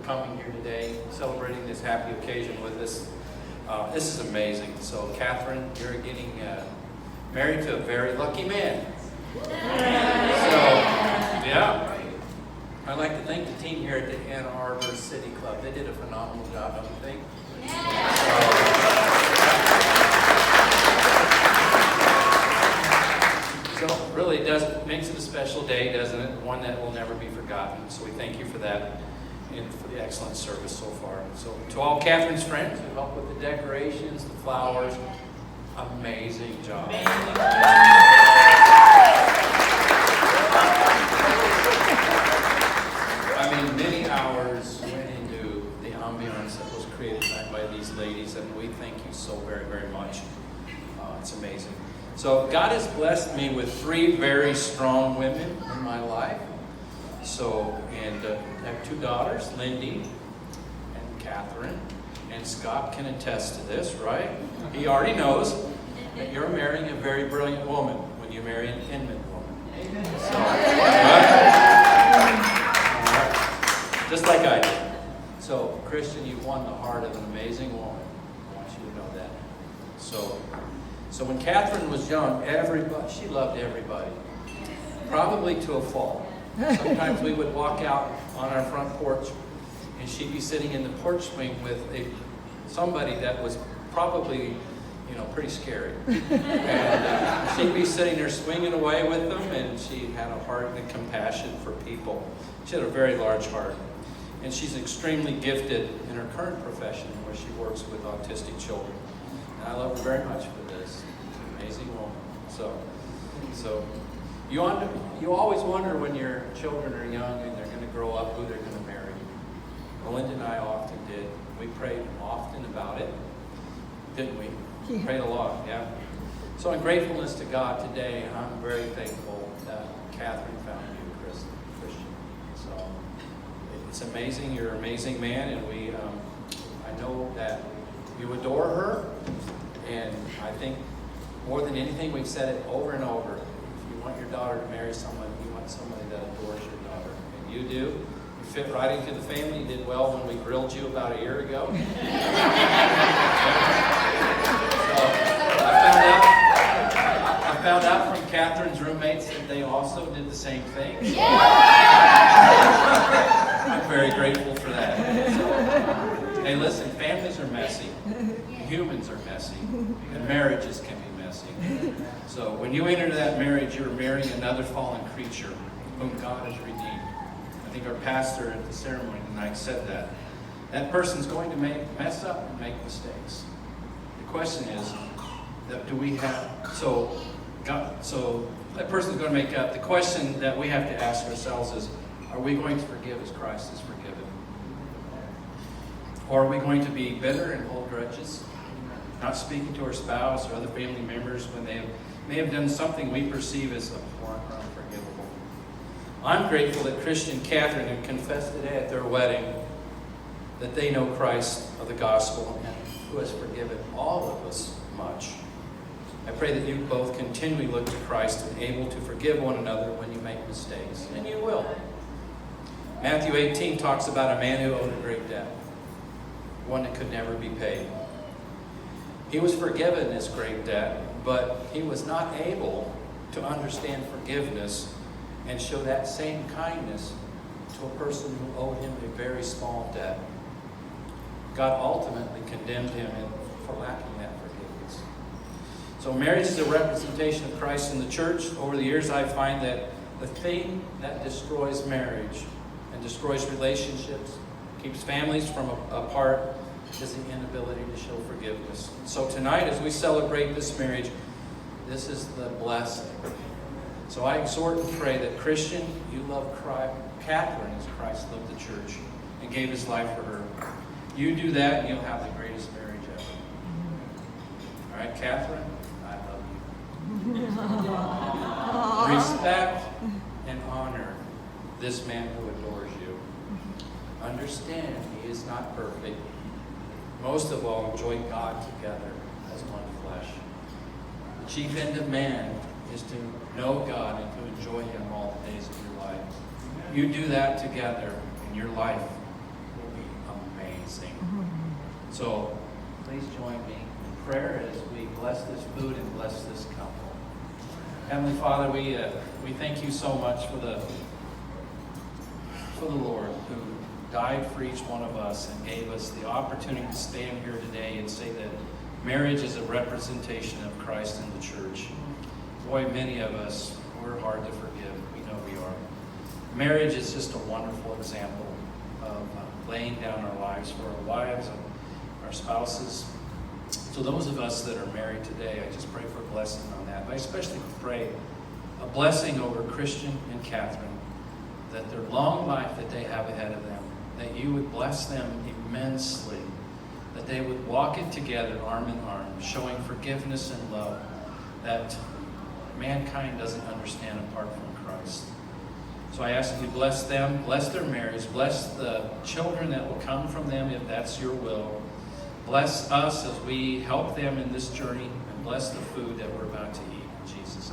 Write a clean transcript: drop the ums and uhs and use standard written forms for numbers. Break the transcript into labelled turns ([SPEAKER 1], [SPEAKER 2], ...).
[SPEAKER 1] coming here today, celebrating this happy occasion with us. This is amazing. So, Catherine, you're getting married to a very lucky man. So, yeah. I'd like to thank the team here at the Ann Arbor City Club. They did a phenomenal job, don't you think? So really makes it a special day, doesn't it? One that will never be forgotten. So we thank you for that and for the excellent service so far. So to all Catherine's friends who helped with the decorations, the flowers, amazing job. I mean, many hours went into the ambiance that was created by these ladies, and we thank you so very, very much. It's amazing. So God has blessed me with 3 very strong women in my life. So, and I have 2 daughters, Lindy and Catherine. And Scott can attest to this, right? He already knows that you're marrying a very brilliant woman when you marry an intimate woman. So, right? Just like I did. So, Christian, you've won the heart of an amazing woman. I want you to know that. So when Catherine was young, she loved everybody. Probably to a fault. Sometimes we would walk out on our front porch and she'd be sitting in the porch swing with somebody that was probably, pretty scary. And she'd be sitting there swinging away with them, and she had a heart and a compassion for people. She had a very large heart. And she's extremely gifted in her current profession where she works with autistic children. And I love her very much for this. Amazing woman. So you always wonder when your children are young and they're going to grow up who they're going to marry. Melinda and I often did. We prayed often about it, didn't we? Yeah. Prayed a lot, yeah. So in gratefulness to God today, I'm very thankful that Catherine found you, Christian. So it's amazing. You're an amazing man, and I know that you adore her, and I think more than anything, we've said it over and over. If you want your daughter to marry someone, you want somebody that adores your daughter. And you do. You fit right into the family. You did well when we grilled you about a year ago. So I found out from Catherine's roommates that they also did the same thing. So I'm very grateful for that. So, hey, listen, families are messy. Humans are messy. And marriages can be messy. So when you enter that marriage, you're marrying another fallen creature whom God has redeemed. I think our pastor at the ceremony tonight said that. That person's going to mess up and make mistakes. The question is, that do we have, so that person's going to make up. The question that we have to ask ourselves is, are we going to forgive as Christ has forgiven? Or are we going to be bitter and hold grudges? Not speaking to our spouse or other family members when they may have done something we perceive as abhorrent or unforgivable. I'm grateful that Christian and Catherine have confessed today at their wedding that they know Christ of the gospel and who has forgiven all of us much. I pray that you both continually look to Christ and able to forgive one another when you make mistakes. And you will. Matthew 18 talks about a man who owed a great debt. One that could never be paid. He was forgiven this great debt, but he was not able to understand forgiveness and show that same kindness to a person who owed him a very small debt. God ultimately condemned him for lacking that forgiveness. So marriage is a representation of Christ in the church. Over the years, I find that the thing that destroys marriage and destroys relationships, keeps families from apart, is the inability to show forgiveness. So tonight, as we celebrate this marriage, this is the blessing. So I exhort and pray that Christian, you love Catherine as Christ loved the church and gave his life for her. You do that and you'll have the greatest marriage ever. All right, Catherine, I love you. Respect and honor this man who adores you. Understand he is not perfect. Most of all, enjoy God together as one flesh. The chief end of man is to know God and to enjoy him all the days of your life. You do that together, and your life will be amazing. So please join me in prayer as we bless this food and bless this couple. Heavenly Father, we thank you so much for the Lord who died for each one of us and gave us the opportunity to stand here today and say that marriage is a representation of Christ in the church. Boy, many of us, we're hard to forgive. We know we are. Marriage is just a wonderful example of laying down our lives for our wives and our spouses. So those of us that are married today, I just pray for a blessing on that. But I especially pray a blessing over Christian and Catherine, that their long life that they have ahead of them, that you would bless them immensely, that they would walk it together arm in arm, showing forgiveness and love that mankind doesn't understand apart from Christ. So I ask that you bless them, bless their marriage, bless the children that will come from them if that's your will. Bless us as we help them in this journey, and bless the food that we're about to eat. In Jesus'